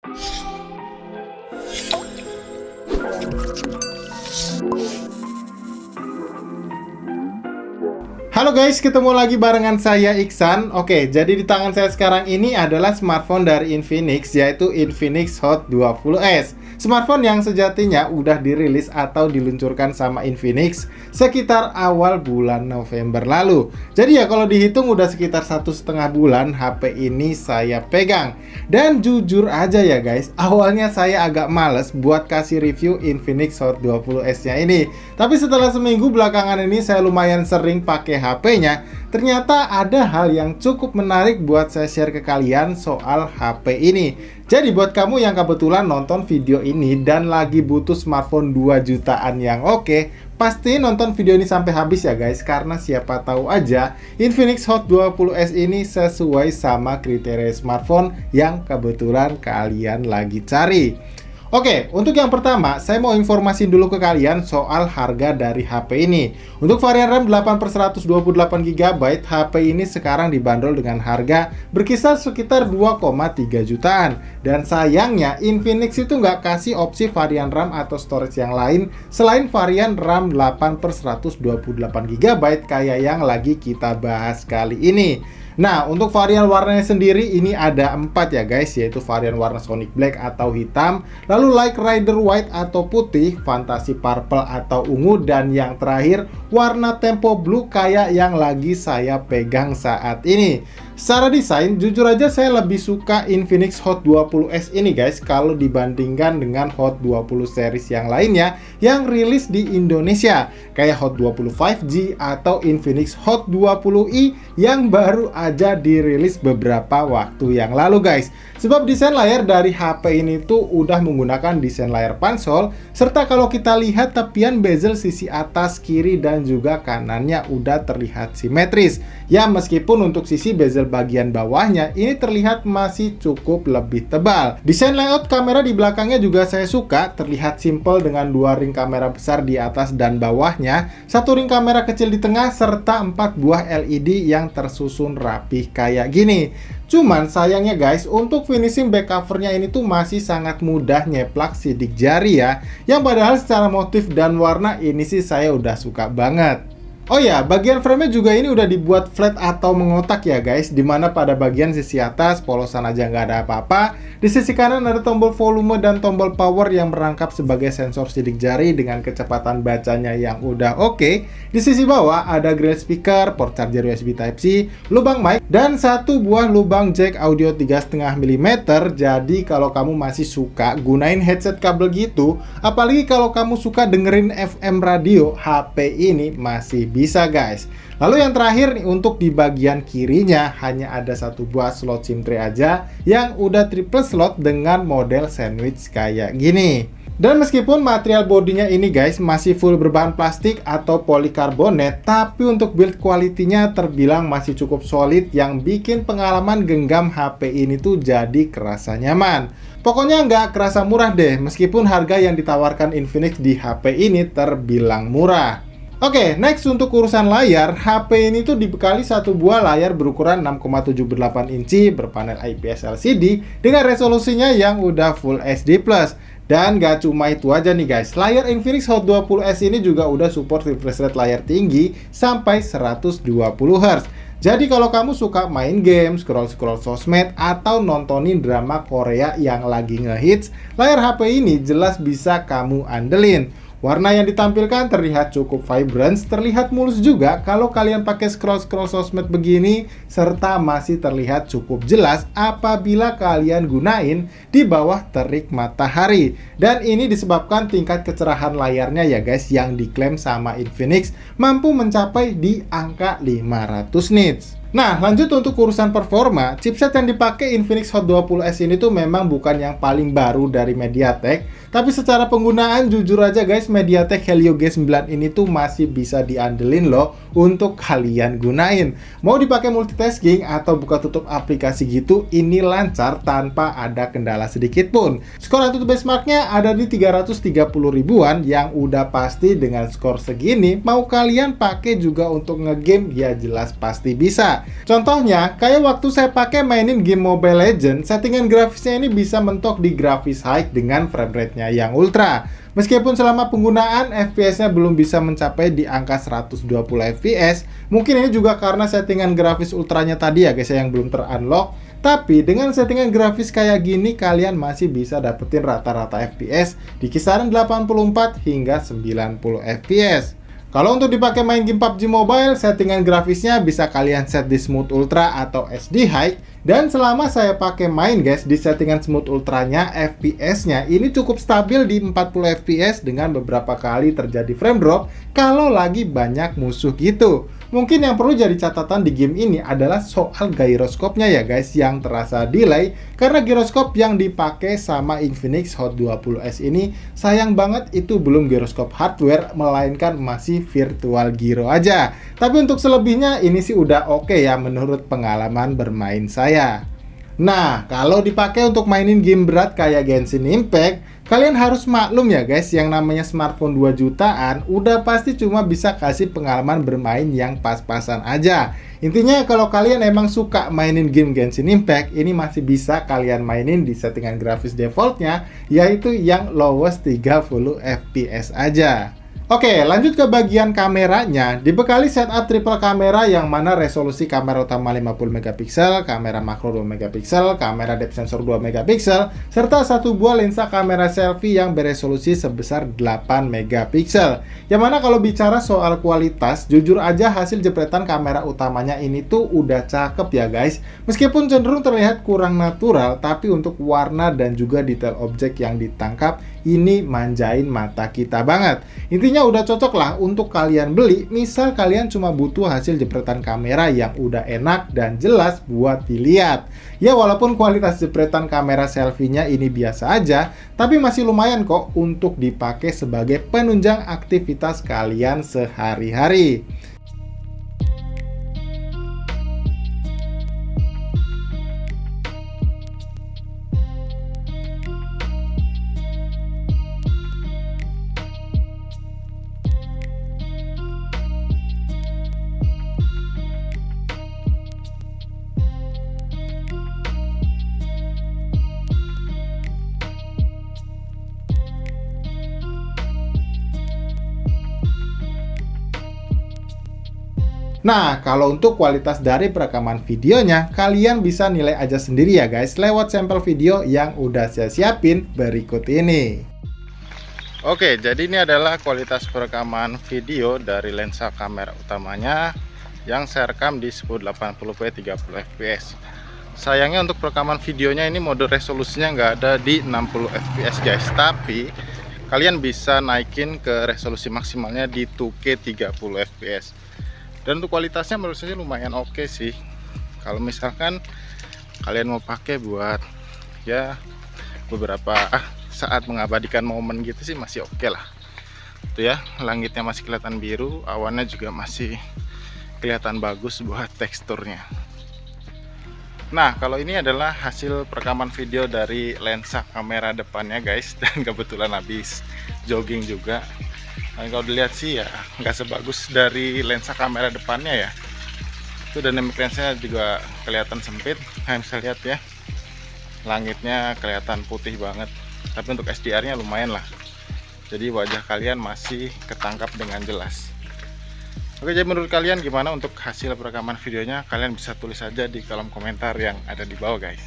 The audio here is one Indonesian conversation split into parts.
Halo guys, ketemu lagi barengan saya Iksan. Oke, jadi di tangan saya sekarang ini adalah smartphone dari Infinix, yaitu Infinix Hot 20s. Smartphone yang sejatinya udah dirilis atau diluncurkan sama Infinix sekitar awal bulan November lalu. Jadi ya kalau dihitung udah sekitar 1,5 bulan HP ini saya pegang. Dan jujur aja ya guys, awalnya saya agak males buat kasih review Infinix Hot 20s nya ini. Tapi setelah seminggu belakangan ini saya lumayan sering pakai HP-nya, ternyata ada hal yang cukup menarik buat saya share ke kalian soal HP ini. Jadi buat kamu yang kebetulan nonton video ini dan lagi butuh smartphone 2 jutaan yang oke, pasti nonton video ini sampai habis ya guys, karena siapa tahu aja Infinix Hot 20s ini sesuai sama kriteria smartphone yang kebetulan kalian lagi cari. Oke, untuk yang pertama, saya mau informasi dulu ke kalian soal harga dari HP ini. Untuk varian RAM 8/128GB, HP ini sekarang dibanderol dengan harga berkisar sekitar 2,3 jutaan. Dan sayangnya, Infinix itu nggak kasih opsi varian RAM atau storage yang lain selain varian RAM 8/128GB kayak yang lagi kita bahas kali ini. Nah, untuk varian warnanya sendiri ini ada 4 ya guys, yaitu varian warna Sonic Black atau hitam, lalu Light Rider White atau putih, Fantasy Purple atau ungu, dan yang terakhir warna Tempo Blue kayak yang lagi saya pegang saat ini. Secara desain, jujur aja saya lebih suka Infinix Hot 20s ini guys kalau dibandingkan dengan Hot 20 series yang lainnya yang rilis di Indonesia, kayak Hot 20 5G atau Infinix Hot 20i yang baru aja dirilis beberapa waktu yang lalu guys. Sebab desain layar dari HP ini tuh udah menggunakan desain layar pansol, serta kalau kita lihat tepian bezel sisi atas, kiri, dan juga kanannya udah terlihat simetris. Ya meskipun untuk sisi bezel bagian bawahnya ini terlihat masih cukup lebih tebal. Desain layout kamera di belakangnya juga saya suka, terlihat simple dengan 2 ring kamera besar di atas dan bawahnya, 1 ring kamera kecil di tengah, serta 4 buah LED yang tersusun rapih kayak gini. Cuman sayangnya guys, untuk finishing back covernya ini tuh masih sangat mudah nyeplak sidik jari ya, yang padahal secara motif dan warna ini sih saya udah suka banget. Oh ya, bagian frame-nya juga ini udah dibuat flat atau mengotak ya guys, dimana pada bagian sisi atas polosan aja nggak ada apa-apa. Di sisi kanan ada tombol volume dan tombol power yang merangkap sebagai sensor sidik jari dengan kecepatan bacanya yang udah oke. Di sisi bawah ada grill speaker, port charger USB Type-C, lubang mic, dan 1 buah lubang jack audio 3,5 mm. Jadi kalau kamu masih suka gunain headset kabel gitu, apalagi kalau kamu suka dengerin FM radio, HP ini masih bisa guys. Lalu yang terakhir nih, untuk di bagian kirinya hanya ada 1 buah slot SIM tray aja yang udah triple slot dengan model sandwich kayak gini. Dan meskipun material bodinya ini guys masih full berbahan plastik atau polikarbonat, tapi untuk build quality-nya terbilang masih cukup solid yang bikin pengalaman genggam HP ini tuh jadi kerasa nyaman. Pokoknya nggak kerasa murah deh, meskipun harga yang ditawarkan Infinix di HP ini terbilang murah. Oke, next untuk urusan layar, HP ini tuh dibekali 1 buah layar berukuran 6,78 inci berpanel IPS LCD dengan resolusinya yang udah Full HD+. Dan gak cuma itu aja nih guys, layar Infinix Hot 20s ini juga udah support refresh rate layar tinggi sampai 120 Hz. Jadi kalau kamu suka main game, scroll-scroll sosmed, atau nontonin drama Korea yang lagi ngehits, layar HP ini jelas bisa kamu andelin. Warna yang ditampilkan terlihat cukup vibrant, terlihat mulus juga kalau kalian pakai scroll-scroll sosmed begini, serta masih terlihat cukup jelas apabila kalian gunain di bawah terik matahari. Dan ini disebabkan tingkat kecerahan layarnya ya guys, yang diklaim sama Infinix mampu mencapai di angka 500 nits. Nah, lanjut untuk urusan performa, chipset yang dipakai Infinix Hot 20s ini tuh memang bukan yang paling baru dari MediaTek, tapi secara penggunaan jujur aja guys, MediaTek Helio G9 ini tuh masih bisa diandelin loh untuk kalian gunain. Mau dipakai multitasking atau buka tutup aplikasi gitu, ini lancar tanpa ada kendala sedikit pun. Skor Antutu benchmarknya ada di 330 ribuan yang udah pasti dengan skor segini, mau kalian pakai juga untuk ngegame ya jelas pasti bisa. juga. Contohnya, kayak waktu saya pakai mainin game Mobile Legends, settingan grafisnya ini bisa mentok di grafis high dengan frame rate-nya yang ultra. Meskipun selama penggunaan FPS-nya belum bisa mencapai di angka 120 FPS, mungkin ini juga karena settingan grafis ultranya tadi ya guys yang belum ter-unlock. Tapi dengan settingan grafis kayak gini, kalian masih bisa dapetin rata-rata FPS di kisaran 84 hingga 90 FPS. Kalau untuk dipakai main game PUBG Mobile, settingan grafisnya bisa kalian set di Smooth Ultra atau SD High. Dan selama saya pakai main guys, di settingan Smooth Ultranya, FPS-nya ini cukup stabil di 40 FPS dengan beberapa kali terjadi frame drop kalau lagi banyak musuh gitu. Mungkin yang perlu jadi catatan di game ini adalah soal gyroscope-nya ya guys, yang terasa delay karena gyroscope yang dipakai sama Infinix Hot 20S ini sayang banget itu belum gyroscope hardware, melainkan masih virtual gyro aja. Tapi untuk selebihnya ini sih udah oke ya menurut pengalaman bermain saya. Nah, kalau dipakai untuk mainin game berat kayak Genshin Impact, kalian harus maklum ya guys, yang namanya smartphone 2 jutaan udah pasti cuma bisa kasih pengalaman bermain yang pas-pasan aja. Intinya kalau kalian emang suka mainin game Genshin Impact, ini masih bisa kalian mainin di settingan grafis defaultnya, yaitu yang lowest 30 FPS aja. Oke, lanjut ke bagian kameranya. Dibekali setup triple kamera yang mana resolusi kamera utama 50 megapiksel, kamera makro 2 megapiksel, kamera depth sensor 2 megapiksel, serta satu buah lensa kamera selfie yang beresolusi sebesar 8 megapiksel. Yang mana kalau bicara soal kualitas, jujur aja hasil jepretan kamera utamanya ini tuh udah cakep ya guys. Meskipun cenderung terlihat kurang natural, tapi untuk warna dan juga detail objek yang ditangkap, ini manjain mata kita banget. Intinya udah cocok lah untuk kalian beli, misal kalian cuma butuh hasil jepretan kamera yang udah enak dan jelas buat dilihat. Ya walaupun kualitas jepretan kamera selfie-nya ini biasa aja, tapi masih lumayan kok untuk dipakai sebagai penunjang aktivitas kalian sehari-hari. Nah, kalau untuk kualitas dari perekaman videonya, kalian bisa nilai aja sendiri ya guys, lewat sampel video yang udah saya siapin berikut ini. Oke, jadi ini adalah kualitas perekaman video dari lensa kamera utamanya yang saya rekam di 1080p 30 fps. Sayangnya untuk perekaman videonya ini mode resolusinya nggak ada di 60 fps guys, tapi kalian bisa naikin ke resolusi maksimalnya di 2K 30 fps. Dan untuk kualitasnya menurut saya lumayan oke sih. Kalau misalkan kalian mau pakai buat ya beberapa saat mengabadikan momen gitu sih masih oke lah. Tuh ya, langitnya masih kelihatan biru, awannya juga masih kelihatan bagus buat teksturnya. Nah, kalau ini adalah hasil perekaman video dari lensa kamera depannya guys, dan kebetulan habis jogging juga. Nah, kalau dilihat sih ya nggak sebagus dari lensa kamera depannya ya. Itu dynamic range-nya juga kelihatan sempit. Kalian bisa lihat ya, langitnya kelihatan putih banget. Tapi untuk SDR-nya lumayan lah. Jadi wajah kalian masih ketangkap dengan jelas. Oke, jadi menurut kalian gimana untuk hasil perekaman videonya? Kalian bisa tulis saja di kolom komentar yang ada di bawah guys.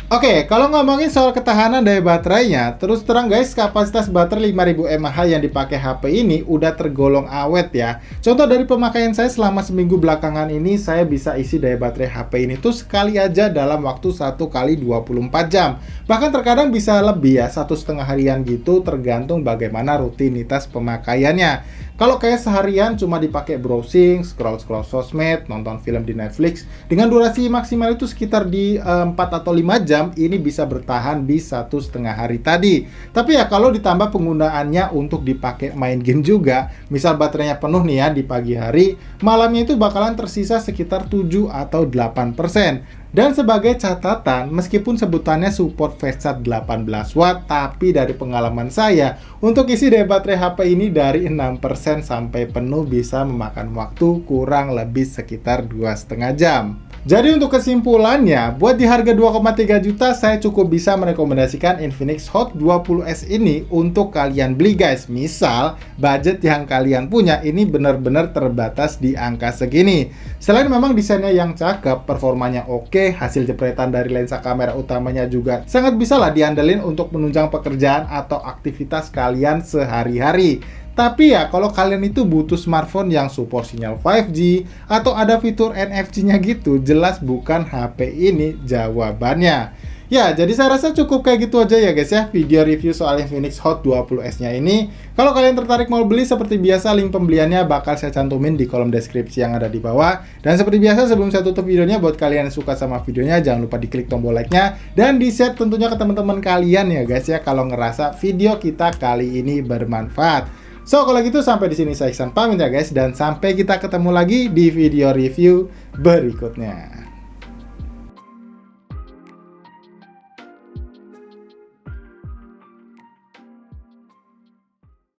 Oke, kalau ngomongin soal ketahanan daya baterainya, terus terang guys, kapasitas baterai 5000 mAh yang dipakai HP ini udah tergolong awet ya. Contoh dari pemakaian saya selama seminggu belakangan ini, saya bisa isi daya baterai HP ini tuh sekali aja dalam waktu 1 kali 24 jam. Bahkan terkadang bisa lebih ya, 1,5 harian gitu, tergantung bagaimana rutinitas pemakaiannya. Kalau kayak seharian cuma dipakai browsing, scroll-scroll sosmed, nonton film di Netflix, dengan durasi maksimal itu sekitar di 4 atau 5 jam, ini bisa bertahan di 1,5 hari tadi. Tapi ya kalau ditambah penggunaannya untuk dipakai main game juga, misal baterainya penuh nih ya di pagi hari, malamnya itu bakalan tersisa sekitar 7 atau 8%. Dan sebagai catatan, meskipun sebutannya support fast charge 18 watt, tapi dari pengalaman saya, untuk isi daya baterai HP ini dari 6% sampai penuh bisa memakan waktu kurang lebih sekitar 2,5 jam. Jadi untuk kesimpulannya, buat di harga 2,3 juta, saya cukup bisa merekomendasikan Infinix Hot 20S ini untuk kalian beli guys. Misal, budget yang kalian punya ini benar-benar terbatas di angka segini. Selain memang desainnya yang cakep, performanya oke, hasil jepretan dari lensa kamera utamanya juga sangat bisa lah diandelin untuk menunjang pekerjaan atau aktivitas kalian sehari-hari. Tapi ya, kalau kalian itu butuh smartphone yang support sinyal 5G atau ada fitur NFC-nya gitu, jelas bukan HP ini jawabannya. Ya, jadi saya rasa cukup kayak gitu aja ya guys ya, video review soal Infinix Hot 20S-nya ini. Kalau kalian tertarik mau beli, seperti biasa link pembeliannya bakal saya cantumin di kolom deskripsi yang ada di bawah. Dan seperti biasa sebelum saya tutup videonya, buat kalian yang suka sama videonya, jangan lupa diklik tombol like-nya dan di-share tentunya ke teman-teman kalian ya guys ya, kalau ngerasa video kita kali ini bermanfaat. So, kalau gitu sampai di sini saya Iksan pamit ya guys, dan sampai kita ketemu lagi di video review berikutnya.